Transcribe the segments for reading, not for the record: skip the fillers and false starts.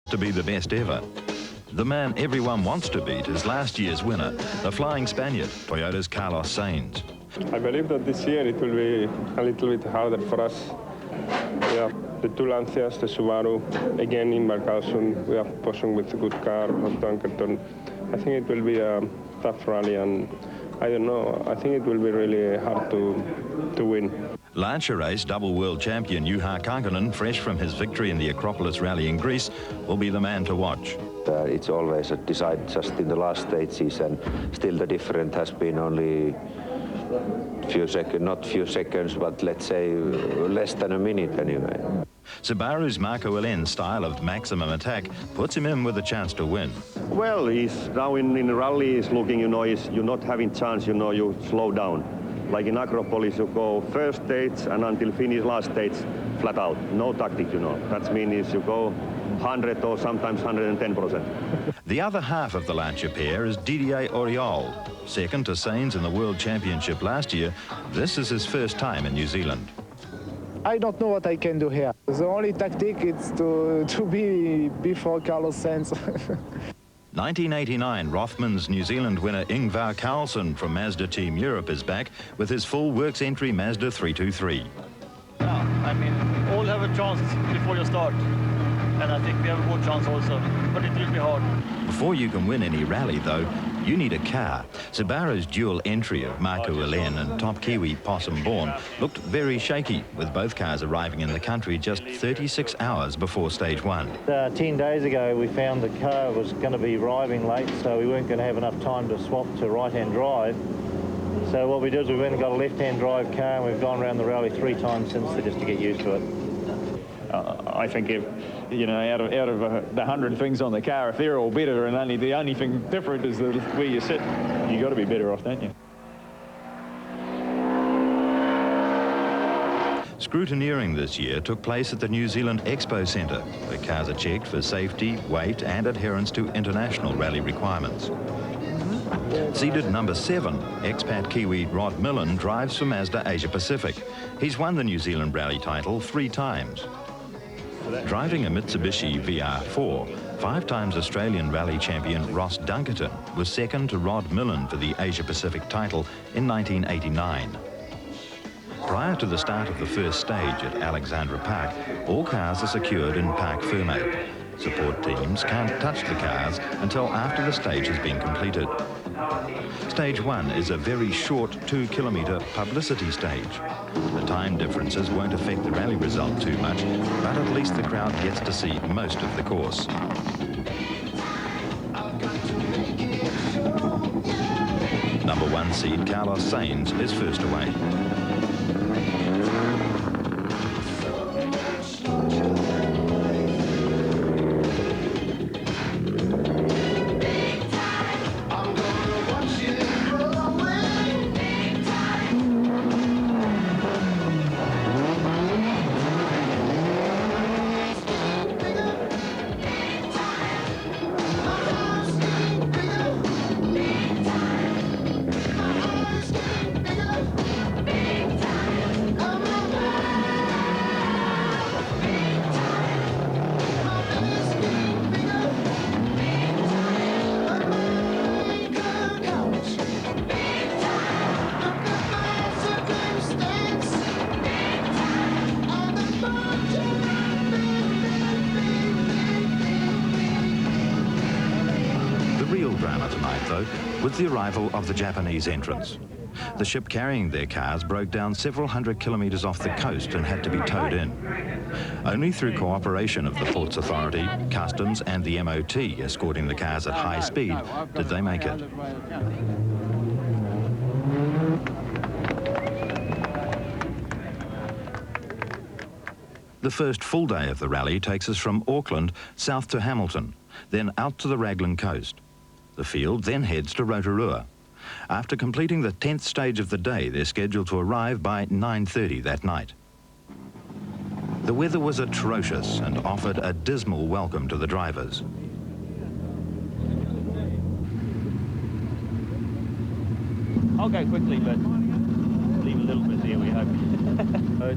to be the best ever. The man everyone wants to beat is last year's winner, the flying Spaniard, Toyota's Carlos Sainz. I believe that this year it will be a little bit harder for us. We have the two Lancias, the Subaru, again in Barcarson. We have Possum with a good car, Dunkerton. I think it will be a tough rally, and I don't know, I think it will be really hard to win. Lancia race double world champion Juha Kankanen, fresh from his victory in the Acropolis Rally in Greece, will be the man to watch. It's always a decide just in the last stages, and still the difference has been only few seconds, not few seconds, but let's say less than a minute anyway. Subaru's Marco Allen's style of maximum attack puts him in with a chance to win. Well, he's now in rally, he's looking, you're not having chance, you slow down. Like in Acropolis, you go first stage and until finish last stage, flat out. No tactic, That means you go 100 or sometimes 110%. The other half of the Lancia pair is Didier Auriol. Second to Sainz in the World Championship last year, this is his first time in New Zealand. I don't know what I can do here. The only tactic is to be before Carlos Sainz. 1989 Rothmans New Zealand winner Ingvar Carlsson from Mazda Team Europe is back with his full works entry Mazda 323. Yeah, all have a chance before you start. And I think we have a good chance also, but it will be hard. Before you can win any rally, though, you need a car. Subaru's dual entry of Marco Allen and top Kiwi Possum Bourne looked very shaky, with both cars arriving in the country just 36 hours before stage one. 10 days ago, we found the car was going to be arriving late, so we weren't going to have enough time to swap to right-hand drive. So what we did is we went and got a left-hand drive car, and we've gone around the rally 3 times since then just to get used to it. I think if, out of the 100 things on the car, if they're all better and the only thing different is where you sit, you got to be better off, don't you? Scrutineering this year took place at the New Zealand Expo Centre, where cars are checked for safety, weight and adherence to international rally requirements. Seeded number 7, expat Kiwi Rod Millen drives for Mazda Asia Pacific. He's won the New Zealand rally title 3 times. Driving a Mitsubishi VR4, 5 times Australian rally champion Ross Dunkerton was second to Rod Millen for the Asia Pacific title in 1989. Prior to the start of the first stage at Alexandra Park, all cars are secured in parc fermé. Support teams can't touch the cars until after the stage has been completed. Stage 1 is a very short 2-kilometre publicity stage. The time differences won't affect the rally result too much, but at least the crowd gets to see most of the course. Number 1 seed Carlos Sainz is first away. Drama tonight, though, with the arrival of the Japanese entrants. The ship carrying their cars broke down several hundred kilometres off the coast and had to be towed in. Only through cooperation of the Ports Authority, Customs and the MOT escorting the cars at high speed did they make it. The first full day of the rally takes us from Auckland south to Hamilton, then out to the Raglan coast. The field then heads to Rotorua. After completing the 10th stage of the day, they're scheduled to arrive by 9:30 that night. The weather was atrocious and offered a dismal welcome to the drivers. I'll go quickly, but leave a little bit there, we hope.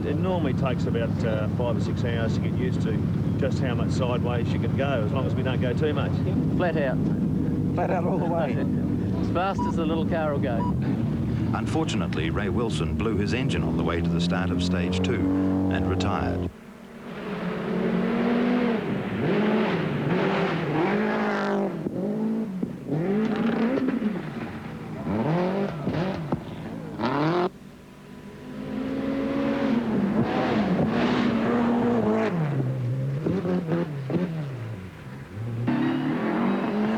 It normally takes about 5 or 6 hours to get used to. just how much sideways you can go, as long as we don't go too much. Flat out. Flat out all the way. As fast as the little car will go. Unfortunately, Ray Wilson blew his engine on the way to the start of stage 2 and retired.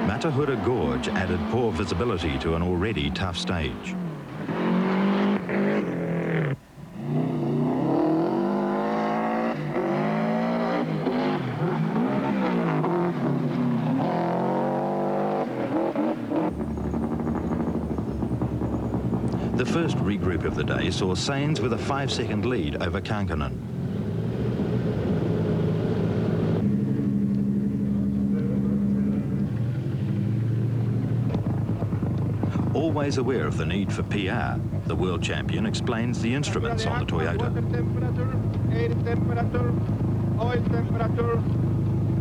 Matahura Gorge added poor visibility to an already tough stage. The first regroup of the day saw Sainz with a 5-second lead over Kankanen. Always aware of the need for PR, the world champion explains the instruments on the Toyota. Water temperature, air temperature, oil temperature,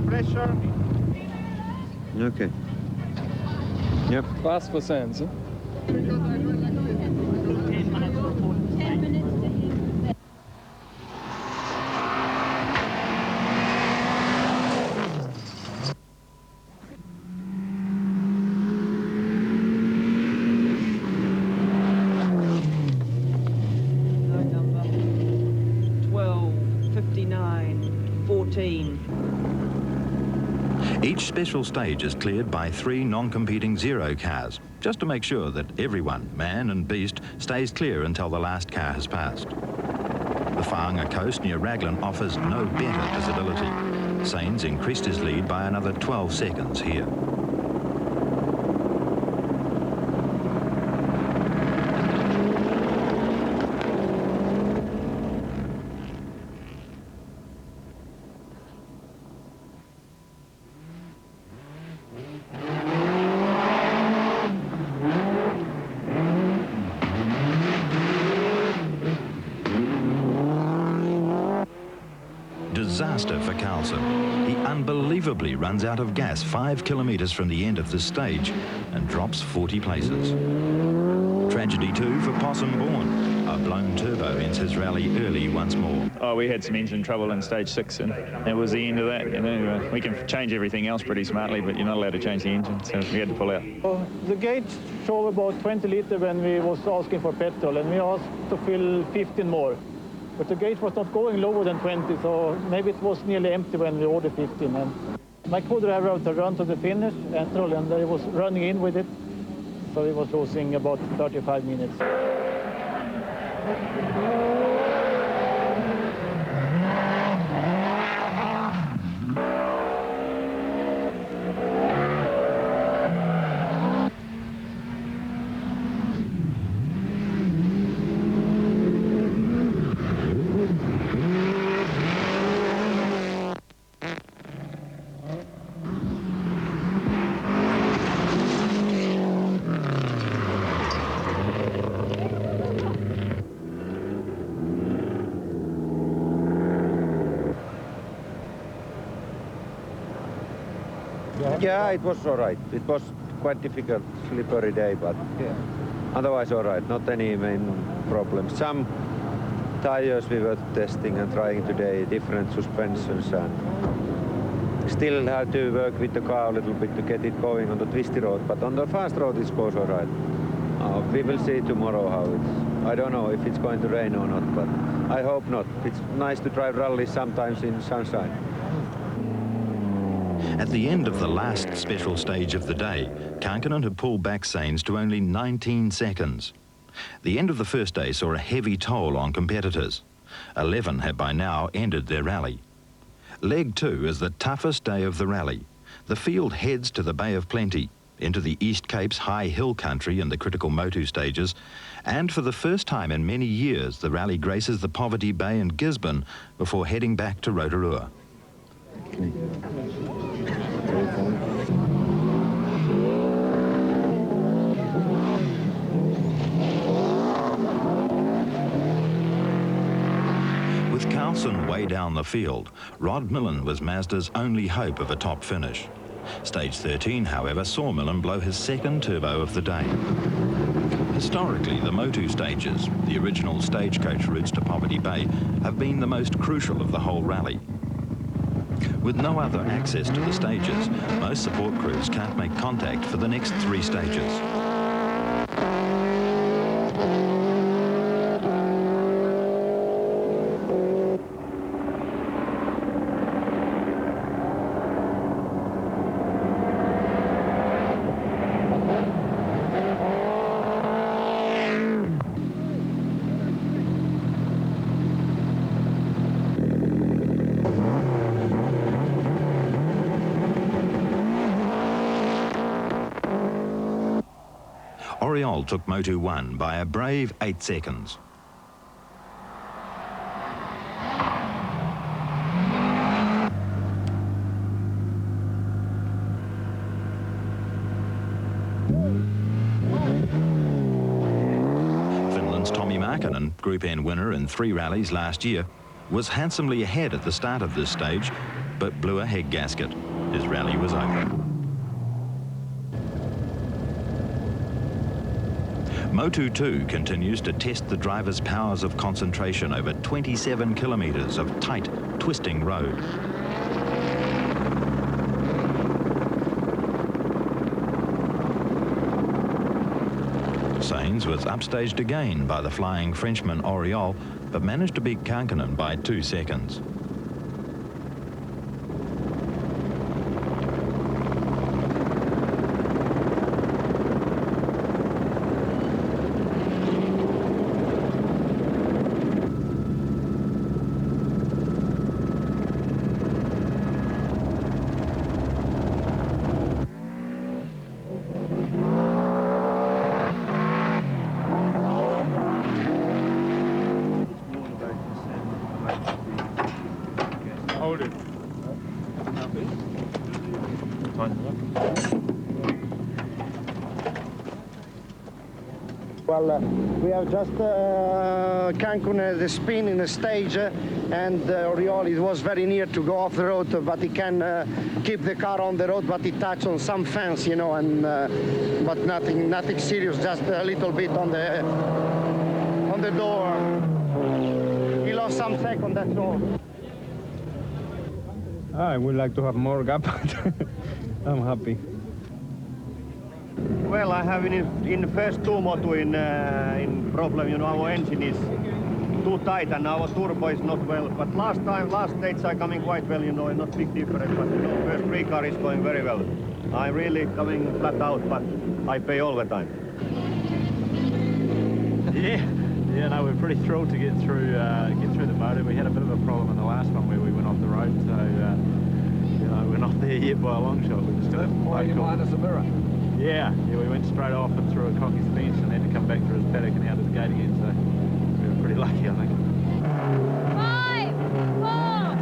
pressure. Okay. Yep. Fast for Sainz. 10 minutes. Each special stage is cleared by 3 non-competing zero cars, just to make sure that everyone, man and beast, stays clear until the last car has passed. The Whaanga coast near Raglan offers no better visibility. Sainz increased his lead by another 12 seconds here. Disaster for Carlson. He unbelievably runs out of gas 5 kilometres from the end of this stage and drops 40 places. Tragedy too for Possum Bourne. A blown turbo ends his rally early once more. Oh, we had some engine trouble in stage 6 and it was the end of that. You know, we can change everything else pretty smartly, but you're not allowed to change the engine, so we had to pull out. The gauge showed about 20 litres when we was asking for petrol, and we asked to fill 15 more. But the gauge was not going lower than 20, so maybe it was nearly empty when we ordered 15. And my co-driver had to run to the finish and he was running in with it, so he was losing about 35 minutes. Yeah, it was all right. It was quite difficult, slippery day, but otherwise all right. Not any main problems. Some tires we were testing and trying today, different suspensions, and still have to work with the car a little bit to get it going on the twisty road. But on the fast road it goes all right. We will see tomorrow how it's. I don't know if it's going to rain or not, but I hope not. It's nice to drive rallies sometimes in sunshine. At the end of the last special stage of the day, Kankanen had pulled back Sainz to only 19 seconds. The end of the first day saw a heavy toll on competitors. 11 had by now ended their rally. Leg 2 is the toughest day of the rally. The field heads to the Bay of Plenty, into the East Cape's high hill country and the critical Motu stages, and for the first time in many years, the rally graces the Poverty Bay and Gisborne before heading back to Rotorua. With Carlson way down the field, Rod Millen was Mazda's only hope of a top finish. Stage 13, however, saw Millen blow his second turbo of the day. Historically, the Motu stages, the original stagecoach routes to Poverty Bay, have been the most crucial of the whole rally. With no other access to the stages, most support crews can't make contact for the next 3 stages. Oriol took Motu 1 by a brave 8 seconds. Finland's Tommi Markkanen, Group N winner in 3 rallies last year, was handsomely ahead at the start of this stage, but blew a head gasket. His rally was over. Motu 2 continues to test the driver's powers of concentration over 27 kilometres of tight, twisting road. Sainz was upstaged again by the flying Frenchman Oriol, but managed to beat Kankkunen by 2 seconds. Hold it. Well, we have just Kankkunen the spin in the stage, and Oriol, it was very near to go off the road, but he can keep the car on the road, but he touched on some fence, you know, and but nothing serious, just a little bit on the door. He lost some second, that's all. I would like to have more gap, but I'm happy. Well, I have in the first 2 Motu in problem, you know, our engine is too tight and our turbo is not well. But last stage are coming quite well, you know, not big difference, but you know, first 3 car is going very well. I'm really coming flat out, but I pay all the time. Yeah, no, we're pretty thrilled to get through the motor. We had a bit of a problem in the last one where we went off the road, so you know, we're not there yet by a long shot. We're just minus a mirror. Yeah, we went straight off and through a Cocky's fence and had to come back through his paddock and out of the gate again, so we were pretty lucky, I think. 5, 4,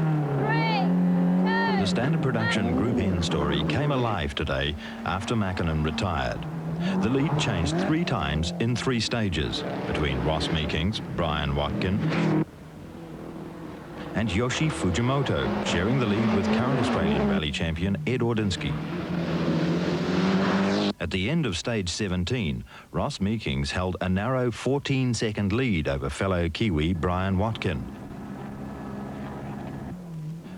3, 2... The standard production Group N story came alive today after Markkanen retired. The lead changed 3 times in 3 stages between Ross Meekings, Brian Watkin and Yoshi Fujimoto, sharing the lead with current Australian rally champion Ed Ordinsky. At the end of stage 17, Ross Meekings held a narrow 14-second lead over fellow Kiwi Brian Watkin.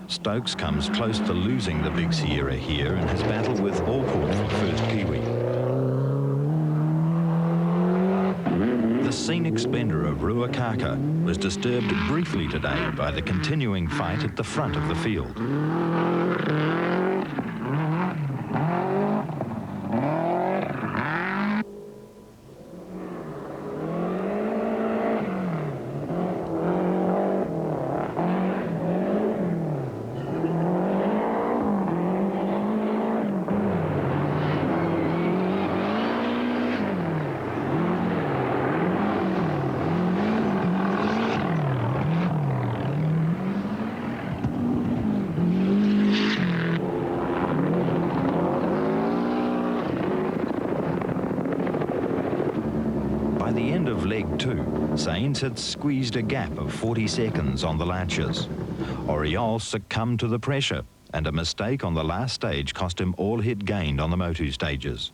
Stokes comes close to losing the Big Sierra here and has battled with Allport for first Kiwi. The scenic splendour of Ruakaka was disturbed briefly today by the continuing fight at the front of the field. By the end of leg 2, Sainz had squeezed a gap of 40 seconds on the Lanciers. Oriol succumbed to the pressure, and a mistake on the last stage cost him all he'd gained on the Motu stages.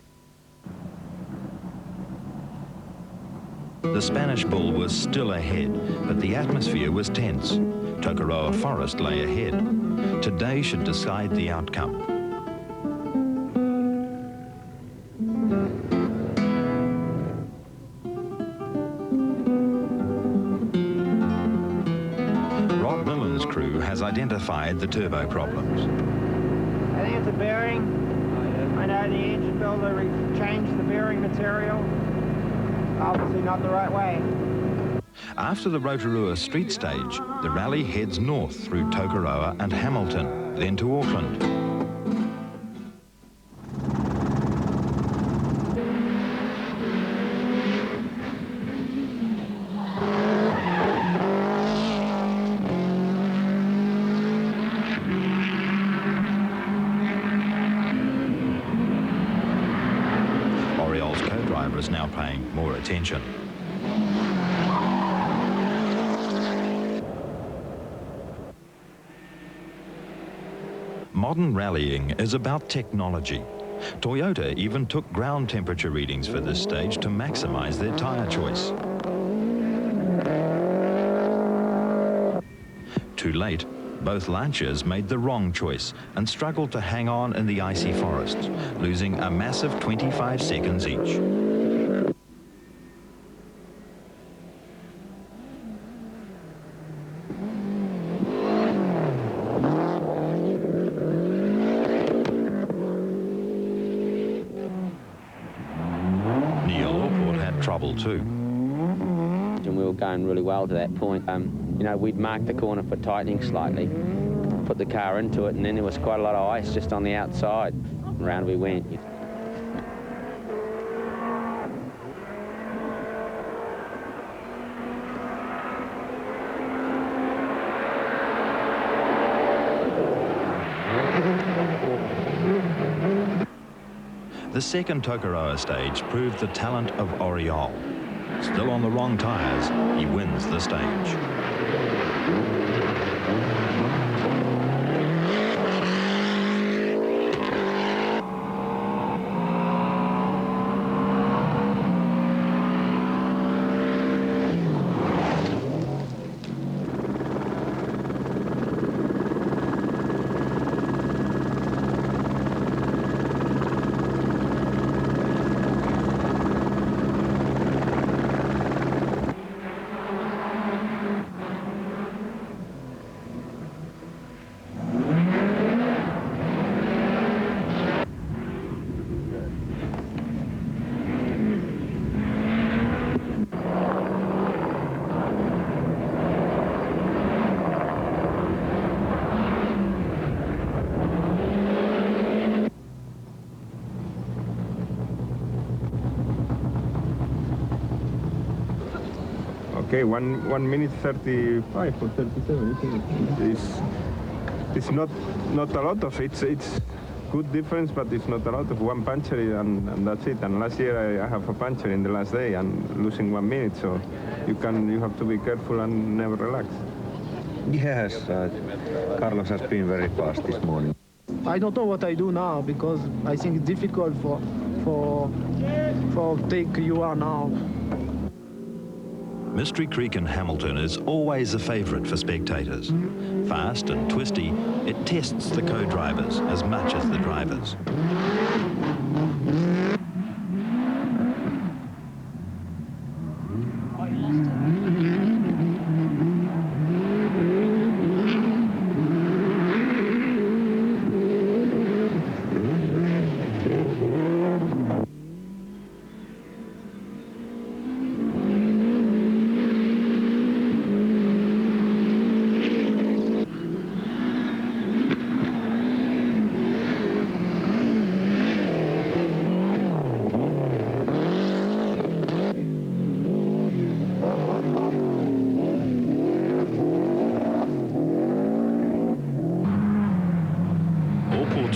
The Spanish bull was still ahead, but the atmosphere was tense. Tokoroa Forest lay ahead. Today should decide the outcome. Has identified the turbo problems. I think it's a bearing. I know the engine builder changed the bearing material. Obviously not the right way. After the Rotorua street stage, the rally heads north through Tokoroa and Hamilton, then to Auckland. Is now paying more attention. Modern rallying is about technology. Toyota even took ground temperature readings for this stage to maximize their tire choice. Too late, both Lanciers made the wrong choice and struggled to hang on in the icy forests, losing a massive 25 seconds each. Trouble too. And we were going really well to that point. You know, we'd marked the corner for tightening slightly, put the car into it, and then there was quite a lot of ice just on the outside. And round we went. The second Tokoroa stage proved the talent of Oriol. Still on the wrong tyres, he wins the stage. Okay, 1 minute 35 or 37, isn't it? It's not a lot of it. It's good difference, but it's not a lot of one puncture and that's it. And last year I have a puncture in the last day and losing 1 minute, so you have to be careful and never relax. Yes, Carlos has been very fast this morning. I don't know what I do now because I think it's difficult for take you are now. Mystery Creek in Hamilton is always a favourite for spectators. Fast and twisty, it tests the co-drivers as much as the drivers.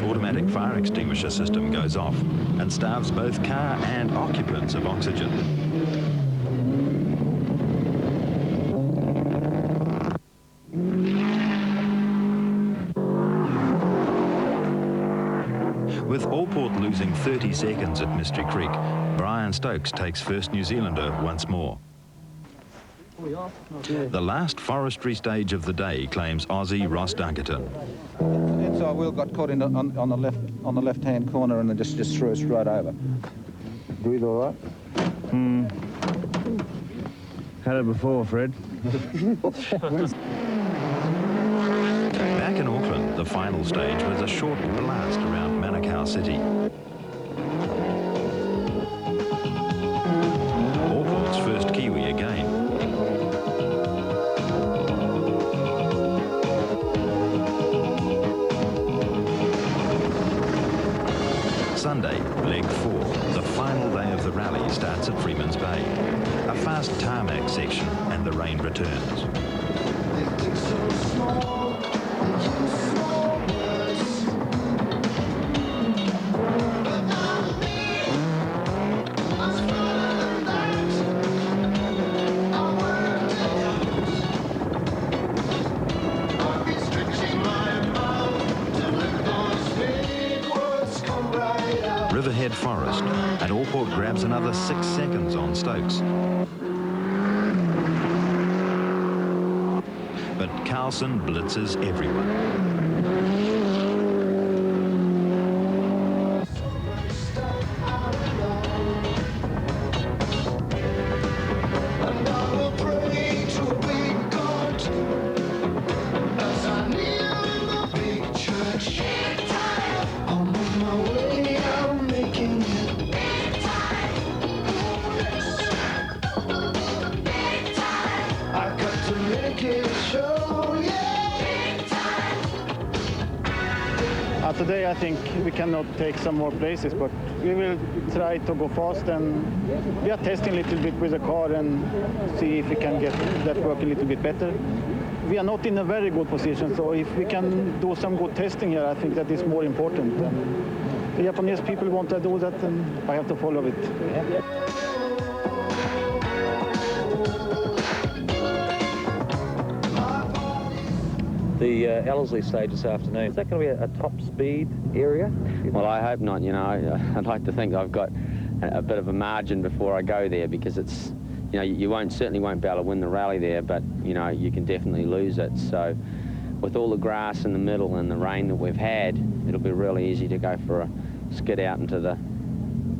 Automatic fire extinguisher system goes off and starves both car and occupants of oxygen. With Allport losing 30 seconds at Mystery Creek, Brian Stokes takes first New Zealander once more. The last forestry stage of the day claims Aussie Ross Dunkerton. Inside wheel got caught in on the left-hand corner and then just threw us right over. Breathe all right? Had it before, Fred. Back in Auckland, the final stage was a short blast around Manukau City. Allport's first Kiwi again. Sunday, leg 4, the final day of the rally starts at Freeman's Bay. A fast tarmac section and the rain returns. Riverhead Forest, and Allport grabs another 6 seconds on Stokes. But Carlson blitzes everyone. Today I think we cannot take some more places, but we will try to go fast, and we are testing a little bit with the car and see if we can get that working a little bit better. We are not in a very good position, so if we can do some good testing here, I think that is more important. The Japanese people want to do that, and I have to follow it. The Ellerslie stage this afternoon, is that going to be a top speed area? Well, I hope not. You know, I'd like to think I've got a bit of a margin before I go there, because it's, you know, you certainly won't be able to win the rally there, but you know, you can definitely lose it. So with all the grass in the middle and the rain that we've had, it'll be really easy to go for a skid out into the,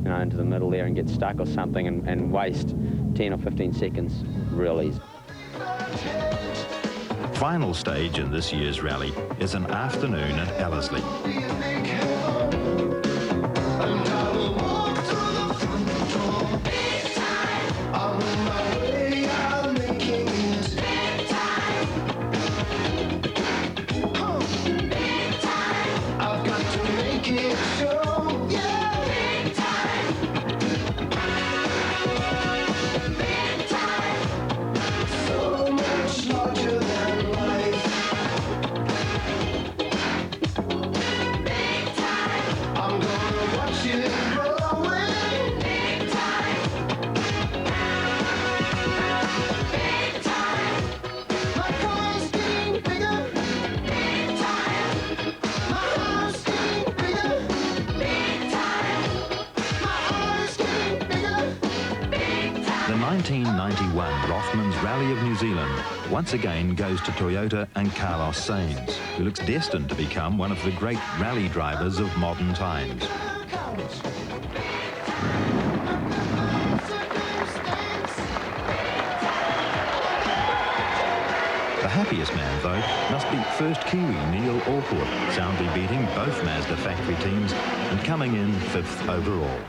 you know, into the middle there and get stuck or something and waste 10 or 15 seconds real easy. Final stage in this year's rally is an afternoon at Ellerslie. The 1991 Rothmans Rally of New Zealand once again goes to Toyota and Carlos Sainz, who looks destined to become one of the great rally drivers of modern times. The happiest man, though, must be first Kiwi Neil Allport, soundly beating both Mazda factory teams and coming in 5th overall.